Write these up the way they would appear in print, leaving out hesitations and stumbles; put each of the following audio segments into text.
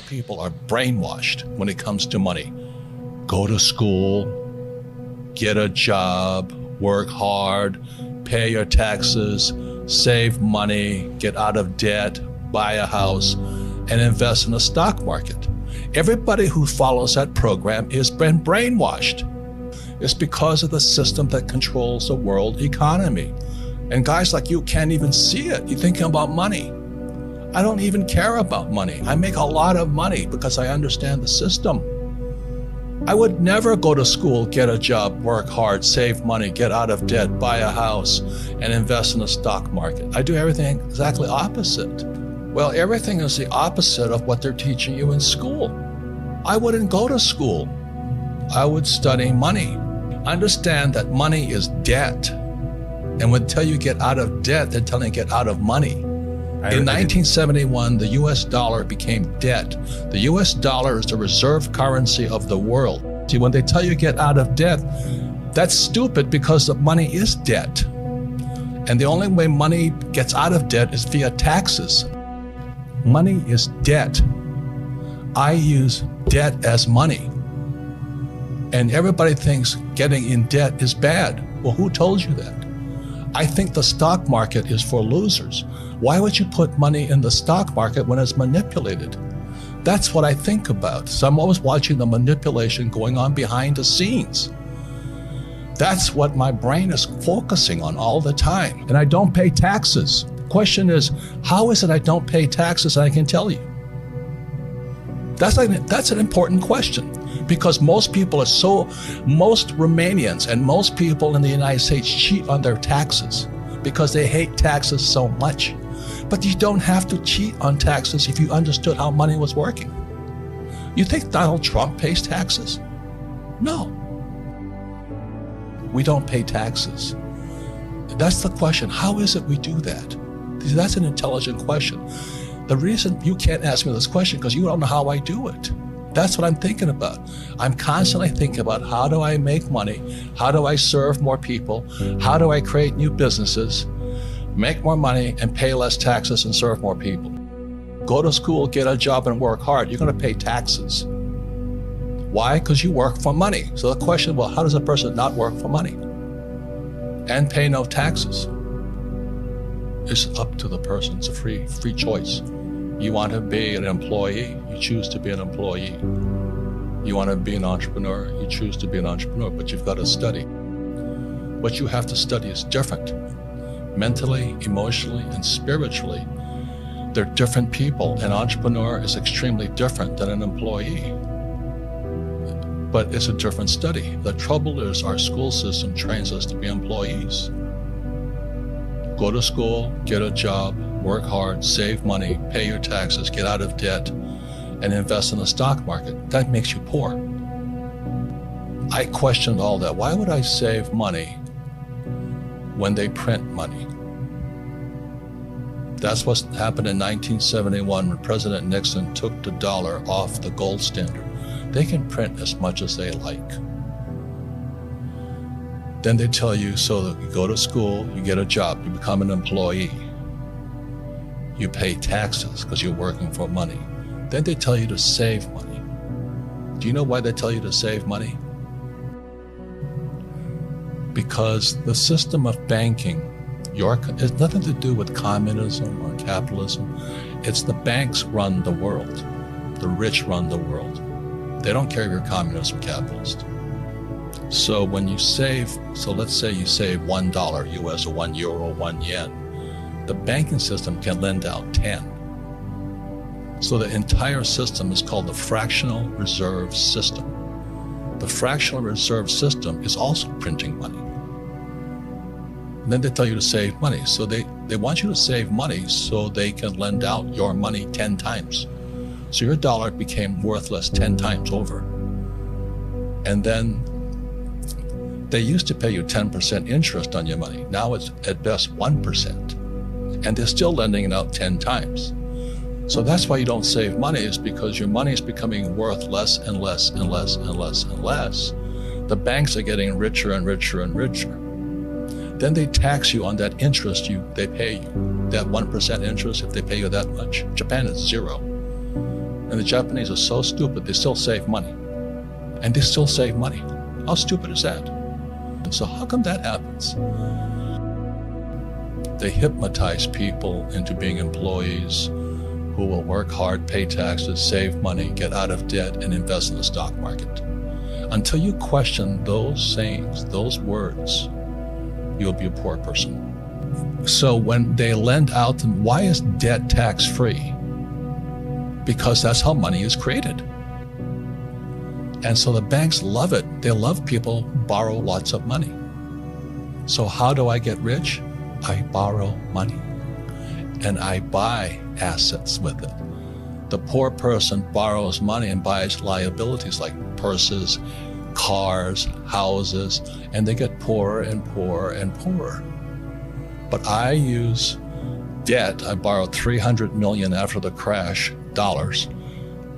People are brainwashed when it comes to money. Go to school, get a job, work hard, pay your taxes, save money, get out of debt, buy a house, and invest in the stock market. Everybody who follows that program has been brainwashed. It's because of the system that controls the world economy. And guys like you can't even see it. You're thinking about money. I don't even care about money. I make a lot of money because I understand the system. I would never go to school, get a job, work hard, save money, get out of debt, buy a house, and invest in the stock market. I do everything exactly opposite. Well, everything is the opposite of what they're teaching you in school. I wouldn't go to school. I would study money. Understand that money is debt. And when they tell you get out of debt, they're telling you get out of money. In 1971, the US dollar became debt. The US dollar is the reserve currency of the world. See, when they tell you get out of debt, that's stupid because the money is debt. And the only way money gets out of debt is via taxes. Money is debt. I use debt as money. And everybody thinks getting in debt is bad. Well, who told you that? I think the stock market is for losers. Why would you put money in the stock market when it's manipulated? That's what I think about. So I'm always watching the manipulation going on behind the scenes. That's what my brain is focusing on all the time. And I don't pay taxes. Question is, how is it I don't pay taxes? And I can tell you. That's an important question, because most Romanians and most people in the United States cheat on their taxes because they hate taxes so much. But you don't have to cheat on taxes if you understood how money was working. You think Donald Trump pays taxes? No. We don't pay taxes. That's the question. How is it we do that? That's an intelligent question. The reason you can't ask me this question because you don't know how I do it. That's what I'm thinking about. I'm constantly thinking about how do I make money? How do I serve more people? How do I create new businesses, make more money, and pay less taxes and serve more people? Go to school, get a job, and work hard. You're going to pay taxes. Why? Because you work for money. So the question, well, how does a person not work for money and pay no taxes? It's up to the person. It's a free choice. You want to be an employee, you choose to be an employee. You want to be an entrepreneur, you choose to be an entrepreneur, but you've got to study. What you have to study is different. Mentally, emotionally, and spiritually, they're different people. An entrepreneur is extremely different than an employee. But it's a different study. The trouble is our school system trains us to be employees. Go to school, get a job, work hard, save money, pay your taxes, get out of debt, and invest in the stock market. That makes you poor. I questioned all that. Why would I save money when they print money? That's what happened in 1971 when President Nixon took the dollar off the gold standard. They can print as much as they like. Then they tell you, so that you go to school, you get a job, you become an employee. You pay taxes because you're working for money. Then they tell you to save money. Do you know why they tell you to save money? Because the system of banking, it's nothing to do with communism or capitalism. It's the banks run the world. The rich run the world. They don't care if you're communist or capitalist. So when you save, so let's say you save $1 US or €1 or €1, the banking system can lend out 10. So the entire system is called the fractional reserve system. The fractional reserve system is also printing money. And then they tell you to save money. So they want you to save money so they can lend out your money 10 times. So your dollar became worthless 10 times over. And then they used to pay you 10% interest on your money. Now it's at best 1%. And they're still lending it out 10 times. So that's why you don't save money, is because your money is becoming worth less and less and less and less and less. The banks are getting richer and richer and richer. Then they tax you on that interest they pay you. That 1% interest, if they pay you that much. Japan is 0. And the Japanese are so stupid, they still save money. And they still save money. How stupid is that? So how come that happens? They hypnotize people into being employees who will work hard, pay taxes, save money, get out of debt, and invest in the stock market. Until you question those sayings, those words, you'll be a poor person. So when they lend out, why is debt tax-free? Because that's how money is created. And so the banks love it. They love people who borrow lots of money. So how do I get rich? I borrow money and I buy assets with it. The poor person borrows money and buys liabilities like purses, cars, houses, and they get poorer and poorer and poorer. But I use debt. I borrowed $300 million after the crash, dollars.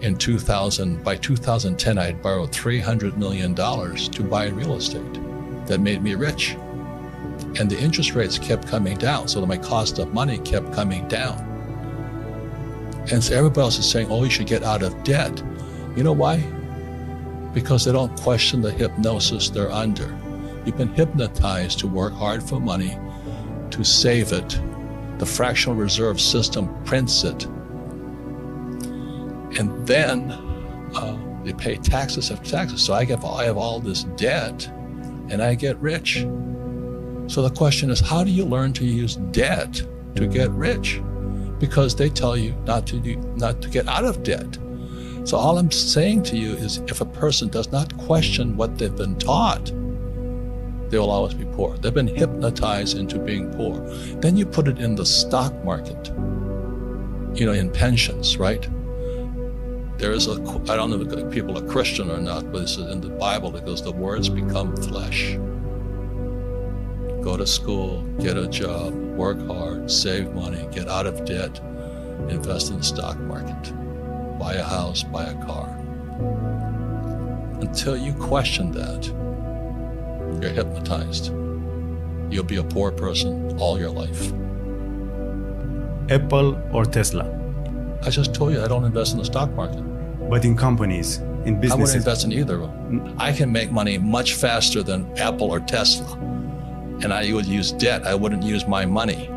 In 2000, by 2010, I had borrowed $300 million to buy real estate. That made me rich. And the interest rates kept coming down, so that my cost of money kept coming down. And so everybody else is saying, oh, you should get out of debt. You know why? Because they don't question the hypnosis they're under. You've been hypnotized to work hard for money, to save it. The fractional reserve system prints it. And then they pay taxes after taxes. So I have all this debt and I get rich. So the question is, how do you learn to use debt to get rich? Because they tell you not to get out of debt. So all I'm saying to you is, if a person does not question what they've been taught, they will always be poor. They've been hypnotized into being poor. Then you put it in the stock market, in pensions, right? There is I don't know if people are Christian or not, but this is in the Bible. It goes, the words become flesh. Go to school, get a job, work hard, save money, get out of debt, invest in the stock market, buy a house, buy a car. Until you question that, you're hypnotized. You'll be a poor person all your life. Apple or Tesla? I just told you I don't invest in the stock market. But in companies, in businesses? I wouldn't invest in either of them. I can make money much faster than Apple or Tesla. And I would use debt. I wouldn't use my money.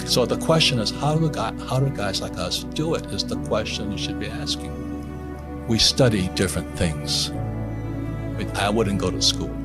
So the question is, how do guys like us do it, is the question you should be asking. We study different things. I wouldn't go to school.